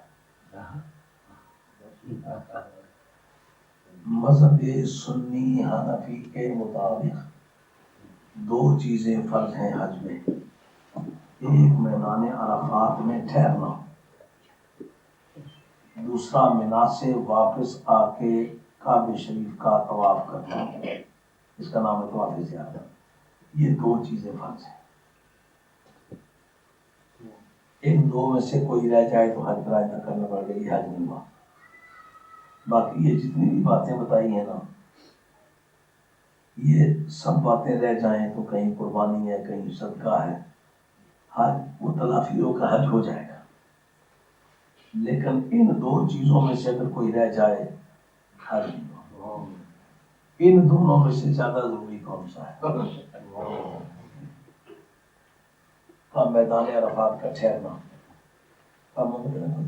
مذہب سنی حنفی کے مطابق 2 چیزیں فرض ہیں حج میں. ایک میدان عرفات میں ٹھہرنا، دوسرا مینا سے واپس آ کے کعبہ شریف کا طواف کرنا، اس کا نام ہے طواف زیارت. یہ 2 چیزیں فرض ہیں. ان 2 میں سے کوئی رہ جائے تو حج پر نہ کرنا پڑے گا، یہ حج نہیں ہوا. باقی یہ جتنی بھی باتیں بتائی ہیں نا، یہ سب باتیں رہ جائیں تو کہیں قربانی ہے، کہیں صدقہ ہے، حج وہ تلافی ہو کا حج ہو جائے گا. لیکن ان 2 چیزوں میں سے اگر کوئی رہ جائے حج نہیں ہو. ان دونوں میں سے زیادہ ضروری کون سا ہے؟ میدان عرفات کا ٹھہرنا.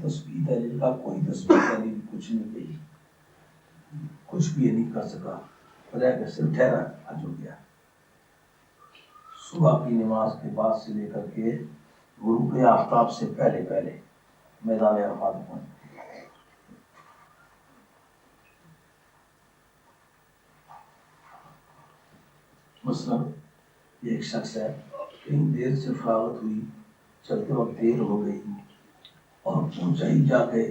تسبیح دلیل کا کوئی تسبیح دلیل کچھ نہیں کہی، کچھ بھی نہیں کر سکا، رہ کے صرف ٹھہرا، حج ہو گیا. صبح کی نماز کے بعد سے لے کر کے غروب آفتاب سے پہلے پہلے میدان عرفات پہنچ. مثلا ایک شخص ہے، کہیں دیر سے فراغت ہوئی، چلتے وقت دیر ہو گئی اور اونچائی جا کے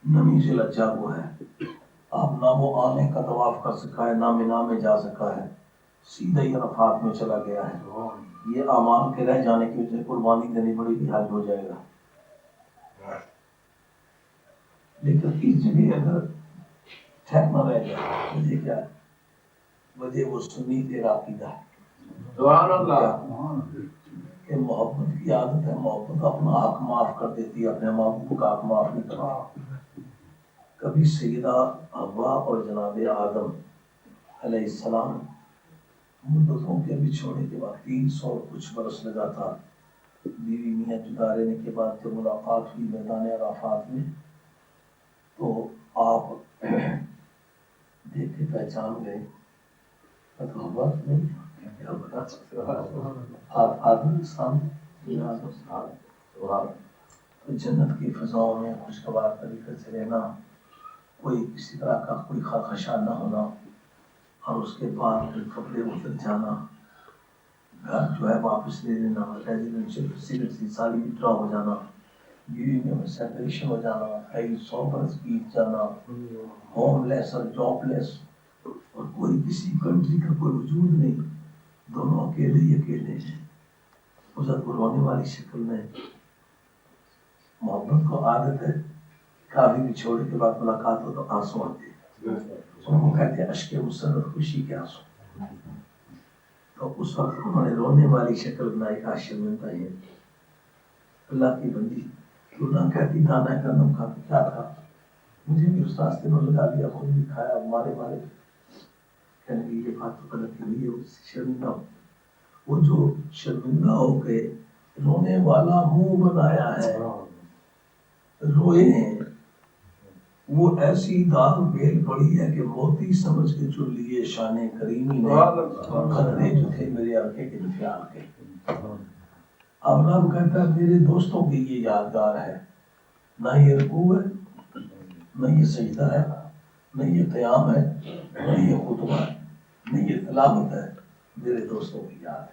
9ویں ذی الحجہ کو ہے، اب نہ وہ آنے کا طواف کر سکا ہے، نہ مینا میں جا سکا ہے، سیدھا ہی عرفات میں چلا گیا ہے. یہ اعمال کے رہ جانے کی وجہ سے قربانی دینی پڑے گی، حج ہو جائے گا. لیکن اس جگہ اگر ٹھہرنا رہ جائے وجہ کیا ہے؟ وجہ وہ سنی تیرا عقیدہ ہے سبحان اللہ کہ محبت کی عادت ہے. محبت اپنا حق معاف کر دیتی ہے, اپنے محبوب کا حق معاف نہیں کرتی. کبھی سیدہ حوا اور جناب آدم علیہ السلام مدتوں کے بچھوڑنے کے بعد 300 کچھ برس لگا تھا بیوی میاں جدا رہنے کے بعد جب ملاقات ہوئی میدان عرفات میں, تو آپ دیکھ کے پہچان گئے آدمی انسان جنت کی فضاؤں میں خوشگوار طریقے سے رہنا, کوئی کسی طرح کا کوئی خدشہ نہ ہونا, اور اس کے بعد پھر کپڑے اتر جانا, گھر جو ہے واپس لے لینا, ریزیڈنسی ساری وڈرا ہو جانا, بیوی میں سیپریشن ہو جانا, کئی 100 برس بیت جانا, ہوم لیس اور جاب لیس, اور کوئی کسی کنٹری کا کوئی وجود نہیں, دونوں اکیلے ہی اکیلے ہیں. ادھر رونے والی شکل میں محبت کو عادت ہے, کافی بھی چھوڑنے کے بعد ملاقات ہو تو آنسو آتے ہیں, وہ کہتے ہیں اشک مسرت خوشی کے آنسو. تو اس وقت انہوں نے رونے والی شکل بنائی, کا شرمندہ ہے اللہ کی بندی, کیوں نہ کہتی دانا گندم کھا کے کیا تھا, مجھے بھی اس راستے میں لگا دیا, خود بھی کھایا, مارے کہنے کی یہ بات تو غلط ہوئی ہے, اس سے شرمندہ ہو. وہ جو شرمندہ ہو کے رونے والا منہ بنایا ہے, روئے ہیں, وہ ایسی داغ بیل پڑی ہے کہ موتی سمجھ کے چن لیے شان کریمی نے, خطرے جو تھے میرے عرقے کے خیال کے. اب رب کہتا ہے میرے دوستوں کی یہ یادگار ہے, نہ یہ رکوع ہے, نہ یہ سجدہ ہے, نہ یہ قیام ہے, نہ یہ خطبہ ہے, نہ یہ تلاوت ہے, میرے دوستوں کی یاد ہے.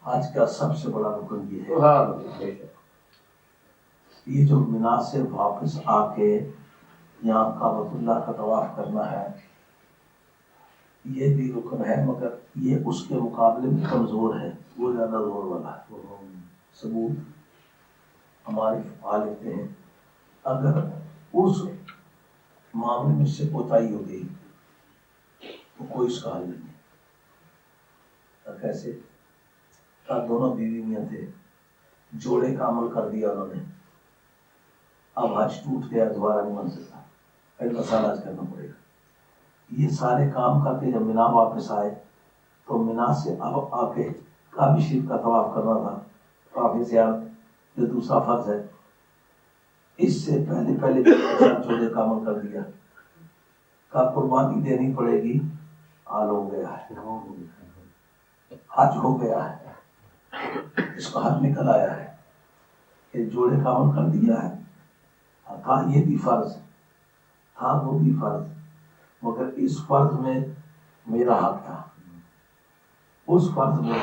آج کا سب سے بڑا رکن یہ ہے, یہ جو مینا سے واپس آ کے یہاں کعبۃ اللہ کا طواف کرنا ہے, یہ بھی رکن ہے, مگر یہ اس کے مقابلے میں کمزور ہے, وہ زیادہ زور والا ہے. ثبوت ہمارے فقہا لکھتے ہیں اگر اس معاملے میں سے کوتاہی ہو گئی تو کوئی اس کا حل نہیں ہے. کیسے؟ دونوں بیوی میاں تھے, جوڑے کا عمل کر دیا انہوں نے, اب حج ٹوٹ گیا, دوبارہ نہیں بن سکتا, پہلے مسالہ حج کرنا پڑے گا. یہ سارے کام کر کے جب مینا واپس آئے تو مینا سے اب آ کے کعبہ شریف کا طواف کرنا تھا, کعبہ زیارت جو دوسرا فرض ہے, اس سے پہلے جوڑے کا عمل کر دیا, کا قربانی دینی پڑے گی, حال ہو گیا ہے, حج ہو گیا ہے, اس کا حج نکل آیا ہے کہ جوڑے کا عمل کر دیا ہے. تھا یہ بھی فرض, تھا وہ بھی فرض, مگر اس فرض میں میرا حق تھا, اس فرض میں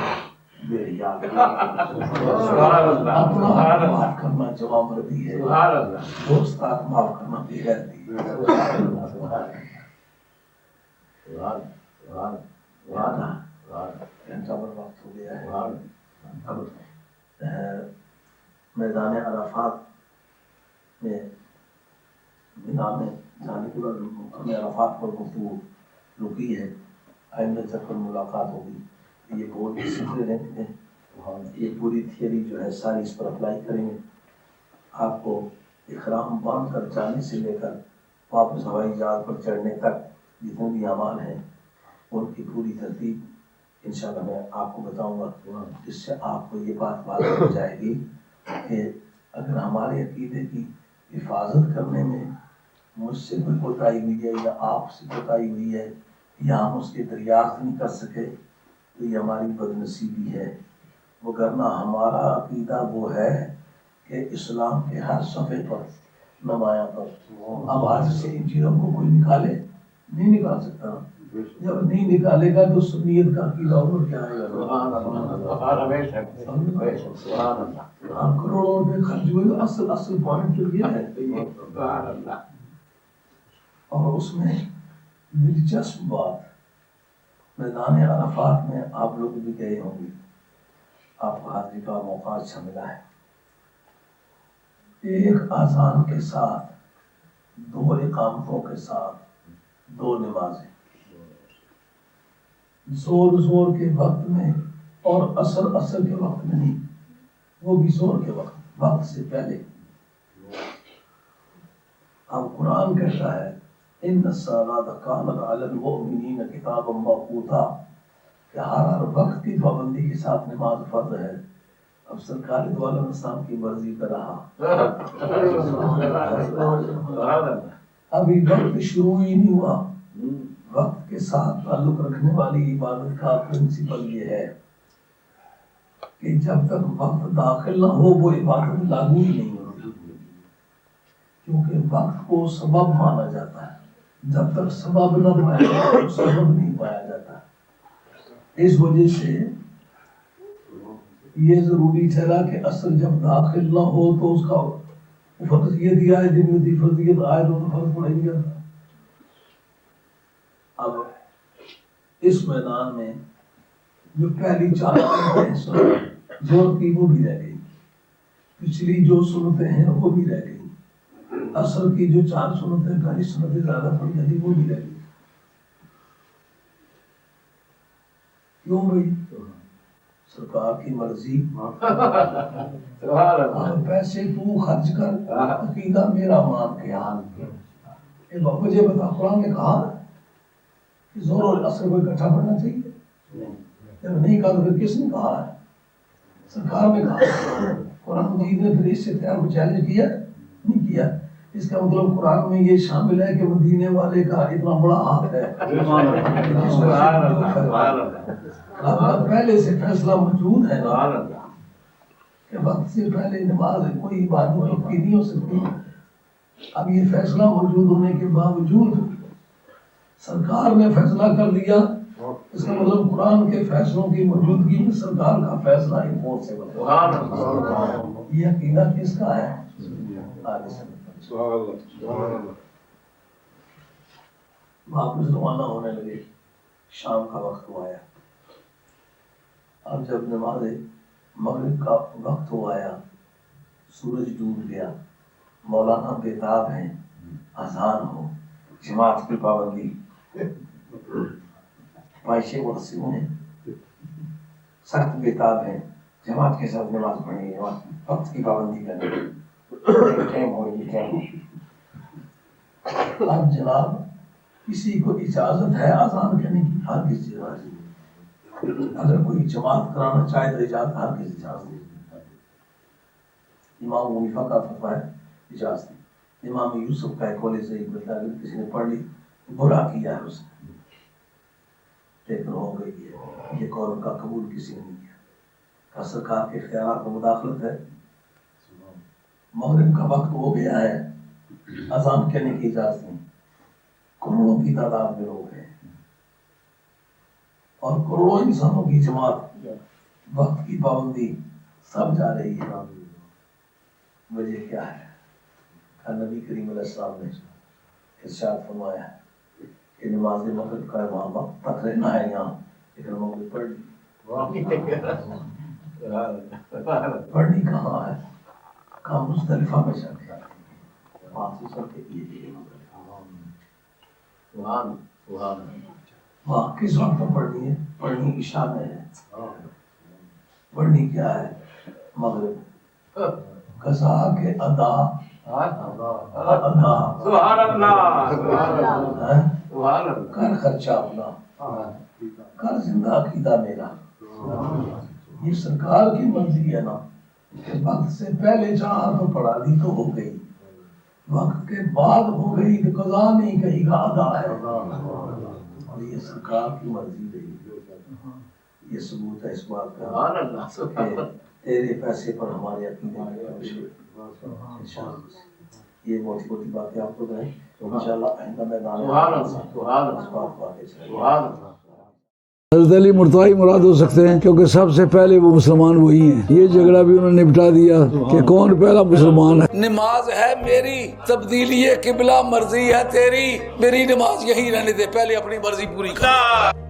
میری یاد معاف کرنا جواب مردی ہے, دوست کا معاف کرنا بھی غیرتی گھنٹہ بھر وقت ہو گیا ہے. اب میدان عرفات میں مینا میں جانے کے بعد ہمیں عرفات پر گفتگو رکی ہے, آئندہ جب پر ملاقات ہوگی. یہ بہت ہی سلسلے رہتے ہیں, یہ پوری تھیوری جو ہے ساری اس پر اپلائی کریں گے. آپ کو احرام باندھ کر جانے سے لے کر واپس ہوائی جہاز پر چڑھنے تک جتنے بھی اعمال ہیں ان کی پوری ترتیب انشاءاللہ میں آپ کو بتاؤں گا, جس سے آپ کو یہ بات واضح ہو جائے گی کہ اگر ہمارے عقیدے کی حفاظت کرنے میں مجھ سے کوئی کوتاہی ہوئی ہے یا آپ سے کوتاہی ہوئی ہے یا ہم اس کی دریافت نہیں کر سکے تو یہ ہماری بدنصیبی ہے. وگرنہ ہمارا عقیدہ وہ ہے کہ اسلام کے ہر صفحے پر نمایاں پر, اب ہاتھ سے ان چیزوں کو کوئی نکالے نہیں نکال سکتا, جب نہیں نکالے گا تو سنیت کا عقیدہ اور کیا آئے گا. ہم کروڑوں روپے خرچ ہوئے, اصل پوائنٹ تو یہ ہے. اور اس میں دلچسپ بات, میدان عرفات میں آپ لوگ بھی گئے ہوں گے, آپ کو حاضری کا موقع اچھا ملا ہے. ایک اذان کے ساتھ 2 اقامتوں کے ساتھ 2 نمازیں، زور کے وقت میں اور اثر کے وقت میں نہیں، وہ بھی زور کے وقت سے پہلے۔ اب قرآن کہتا ہے ان الصلاۃ کانت علی المؤمنین کتابا موقوتا، کہ ہر وقت کی پابندی کے ساتھ نماز فرض ہے۔ اب سرکار دو عالم السلام کی مرضی کا رہا، ابھی وقت شروع ہی نہیں ہوا۔ وقت کے ساتھ تعلق رکھنے والی عبادت کا پرنسپل یہ ہے کہ جب تک وقت داخل نہ ہو وہ عبادت لاگو ہی نہیں ہوتی، کیونکہ وقت کو سبب مانا جاتا ہے، جب تک سبب نہ پایا جائے سبب نہیں پایا جاتا۔ اس وجہ سے یہ ضروری ٹھہرا کہ اصل جب داخل نہ ہو تو اس کا فرضیت ہی آئے، جن میں فرضیت آئے تو فرض پڑے گی۔ اب اس میدان میں جو پہلی 4 زور کی وہ بھی رہ گئی، پچھلی جو سنتیں ہیں وہ بھی رہ گئی، اصل کی جو 4 سنتیں پہلی سنتیں زیادہ پڑی جاتی وہ بھی رہ گئی۔ کیوں بھائی؟ سرکار کی مرضی، پیسے تو خرچ کر، عقیدہ میرا مان کے مجھے بتا، قرآن نے کہا کہ زور اور اثر کو اکٹھا پڑھنا چاہیے؟ جب نہیں کہا تو پھر کس نے کہا ہے؟ سرکار نے کہا۔ قرآن مجید نے پھر اس سے کو چیلنج کیا نہیں کیا؟ اس کا مطلب قرآن میں یہ شامل ہے کہ مدینے والے کا اتنا بڑا ہاتھ ہے، پہلے سے فیصلہ موجود ہے نا کہ وقت سے پہلے نماز کوئی عبادت کی نہیں ہو سکتی۔ اب یہ فیصلہ موجود ہونے کے باوجود سرکار نے فیصلہ کر لیا، اس کا مطلب قرآن کے فیصلوں کی موجودگی میں سرکار کا فیصلہ امپورٹیبل ہے۔ یہ عقیدہ کس کا ہے؟ واپس روانہ ہونے لگے، شام کا وقت ہوا ہے۔ اب جب نماز مغرب کا وقت ہو آیا، سورج ڈوب گیا، مولانا بیتاب ہیں اذان ہو، جماعت کی پابندی، معاشے ورثیوں ہیں سخت بیتاب ہیں، جماعت کے ساتھ نماز پڑھنی ہے، وقت کی پابندی کرنی، ٹائم ہو یہ ٹائم۔ اب جناب کسی کو اجازت ہے اذان کرنے کی؟ ہر کسی اجازت، اگر کوئی جماعت کرانا چاہے تو اجازت، ہر کسی اجازت ہے۔ امام حنیفہ کا فتویٰ ہے اجازت، امام یوسف کا قول صحیح بتا ہے، کسی نے پڑھ لی برا کیا ہے اس نے، لیکن ہو گئی ہے، یہ قول کا قبول کسی نے نہیں کیا، کہ سرکار کے اختیارات میں مداخلت ہے۔ مغرب کا وقت ہو گیا ہے، اذان کہنے کی اجازت نہیں، کروڑوں کی تعداد میں لوگ ہیں اور کروڑوں انسانوں کی جماعت، وقت کی پابندی سب جا رہی ہے۔ وجہ کیا ہے؟ نبی کریم علیہ السلام نے ارشاد فرمایا کہ نماز مغرب کا وہاں وقت تک رہنا ہے یہاں، لیکن مغرب پڑھ لی، پڑھنی کہاں ہے؟ کہاں مزدلفہ میں چل کے وہاں سے چل کے وہاں کس وقت پڑھنی ہے؟ پڑھنی عشاء میں ہے۔ پڑھنی کیا ہے؟ مغرب، قضا کے ادا، کر خرچہ اپنا، کر زندہ عقیدہ میرا۔ یہ سرکار کی مرضی ہے نا کہ وقت سے پہلے چاہا تو پڑھا دی تو ہو گئی، وقت کے بعد ہو گئی تو قضا نہیں کہے گا، ادا ہے، اور یہ سرکار کی مرضی رہی۔ یہ ثبوت ہے اس بات کا کہ تیرے پیسے پر ہمارے عقیدے میں یہ موٹی موٹی باتیں آپ کو بتائیں، انشاءاللہ آئندہ میدان حضرت علی مرتضی مراد ہو سکتے ہیں، کیونکہ سب سے پہلے وہ مسلمان وہی ہیں۔ یہ جھگڑا بھی انہوں نے نپٹا دیا کہ کون پہلا مسلمان ہے۔ نماز ہے میری، تبدیلی قبلہ مرضی ہے تیری، میری نماز یہی رہنے دے، پہلے اپنی مرضی پوری کر۔